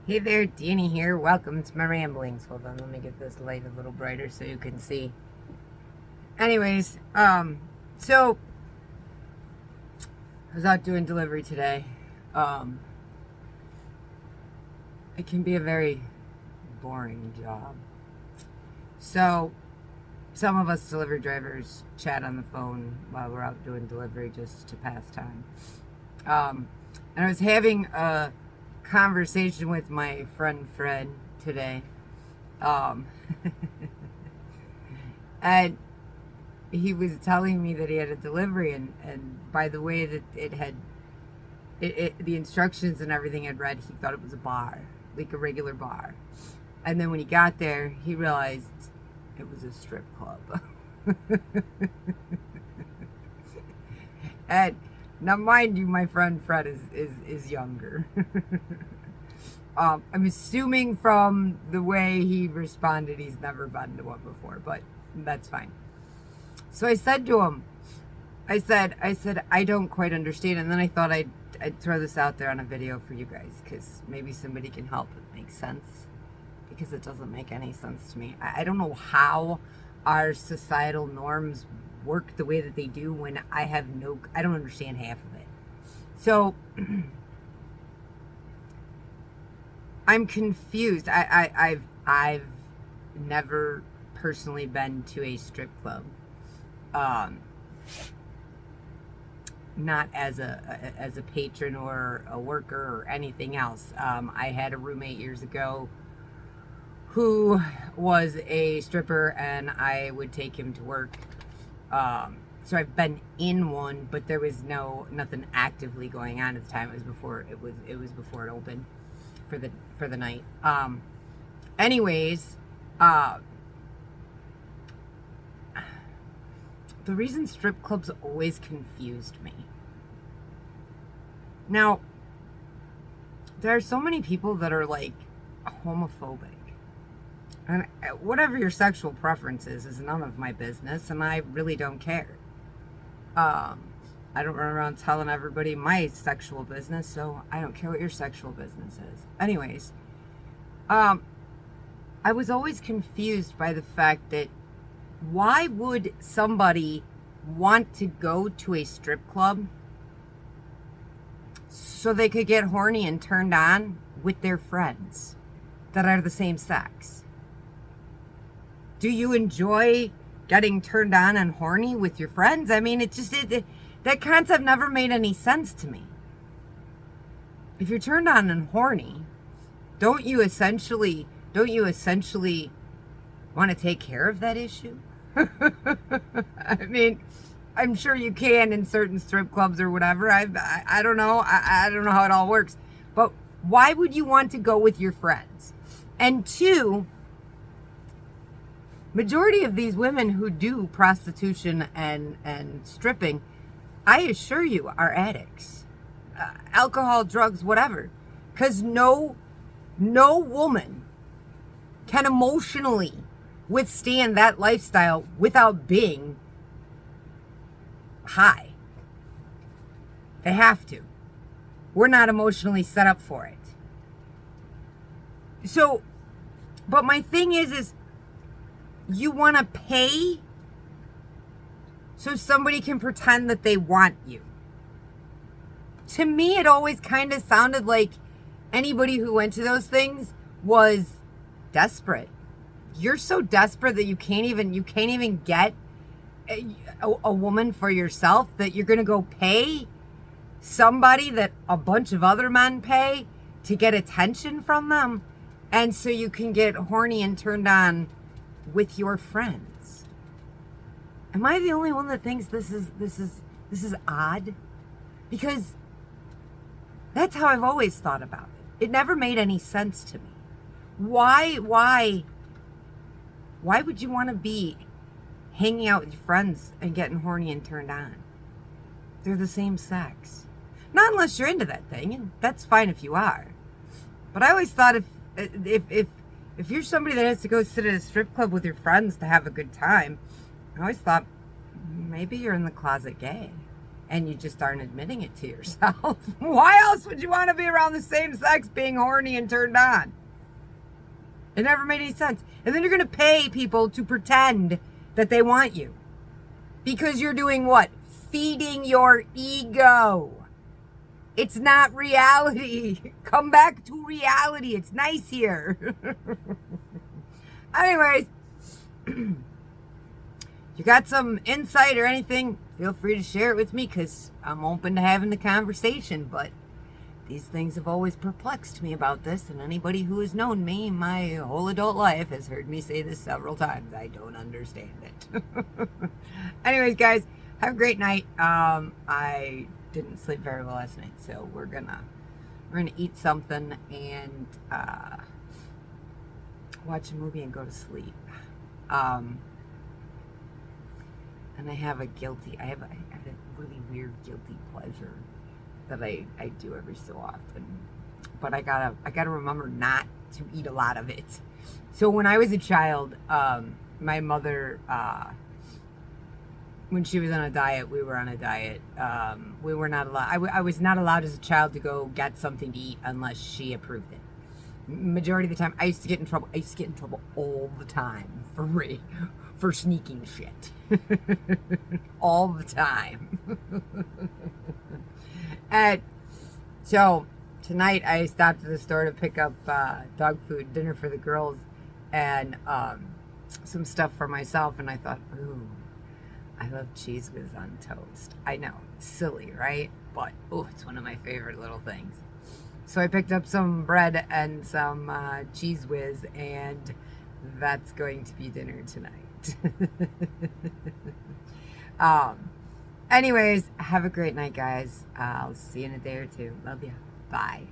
Hey there, Danny here. Welcome to my ramblings. Hold on, let me get this light a little brighter so you can see. Anyways, so I was out doing delivery today. Um, it can be a very boring job. So some of us delivery drivers chat on the phone while we're out doing delivery just to pass time. And I was having a conversation with my friend Fred today. Um, and he was telling me that he had a delivery, and by the way that it had, the instructions and everything had read, he thought it was a bar, like a regular bar. And then when he got there, he realized it was a strip club. And now, mind you, my friend Fred is younger. I'm assuming from the way he responded, he's never been to one before, but that's fine. So I said to him, I said, I don't quite understand. And then I thought I'd throw this out there on a video for you guys, because maybe somebody can help it make sense, because it doesn't make any sense to me. I don't know how our societal norms work the way that they do when I don't understand half of it. So I'm confused. I've never personally been to a strip club. Not as a patron or a worker or anything else. I had a roommate years ago who was a stripper, and I would take him to work. So I've been in one, but there was nothing actively going on at the time. It was before it opened for the night. Anyways, the reason strip clubs always confused me. Now, there are so many people that are like homophobic. And whatever your sexual preference is none of my business, and I really don't care. I don't run around telling everybody my sexual business, so I don't care what your sexual business is. Anyways, I was always confused by the fact that why would somebody want to go to a strip club so they could get horny and turned on with their friends that are the same sex? Do you enjoy getting turned on and horny with your friends? I mean, that concept never made any sense to me. If you're turned on and horny, don't you essentially want to take care of that issue? I mean, I'm sure you can in certain strip clubs or whatever. I don't know. I don't know how it all works. But why would you want to go with your friends? And two, majority of these women who do prostitution and stripping, I assure you, are addicts. Alcohol, drugs, whatever. Because no woman can emotionally withstand that lifestyle without being high. They have to. We're not emotionally set up for it. So, but my thing is you want to pay so somebody can pretend that they want you. To me, it always kind of sounded like anybody who went to those things was desperate. You're so desperate that you can't even get a woman for yourself, that you're going to go pay somebody that a bunch of other men pay to get attention from them, and so you can get horny and turned on with your friends. Am I the only one that thinks this is odd? Because that's how I've always thought about it. It never made any sense to me. Why would you want to be hanging out with your friends and getting horny and turned on? They're the same sex. Not unless you're into that thing, and that's fine if you are. But I always thought if you're somebody that has to go sit at a strip club with your friends to have a good time, I always thought maybe you're in the closet gay. and you just aren't admitting it to yourself. Why else would you want to be around the same sex being horny and turned on? It never made any sense. And then you're going to pay people to pretend that they want you. Because you're doing what? Feeding your ego. It's not reality. Come back to reality. It's nice here. Anyways, you got some insight or anything, feel free to share it with me, because I'm open to having the conversation. But these things have always perplexed me about this, and anybody who has known me my whole adult life has heard me say this several times. I don't understand it. Anyways, guys, have a great night. I didn't sleep very well last night, so we're gonna eat something and watch a movie and go to sleep. And I have a really weird guilty pleasure that I do every so often. But I gotta remember not to eat a lot of it. So when I was a child, my mother, when she was on a diet, we were on a diet. We were not allowed. I was not allowed as a child to go get something to eat unless she approved it. Majority of the time, I used to get in trouble. I used to get in trouble all the time for sneaking shit. All the time. And so tonight I stopped at the store to pick up dog food, dinner for the girls, and some stuff for myself. And I thought, ooh, I love Cheese Whiz on toast. I know, silly, right? But oh, it's one of my favorite little things. So I picked up some bread and some Cheese Whiz, and that's going to be dinner tonight. Anyways, have a great night, guys. I'll see you in a day or two. Love ya. Bye.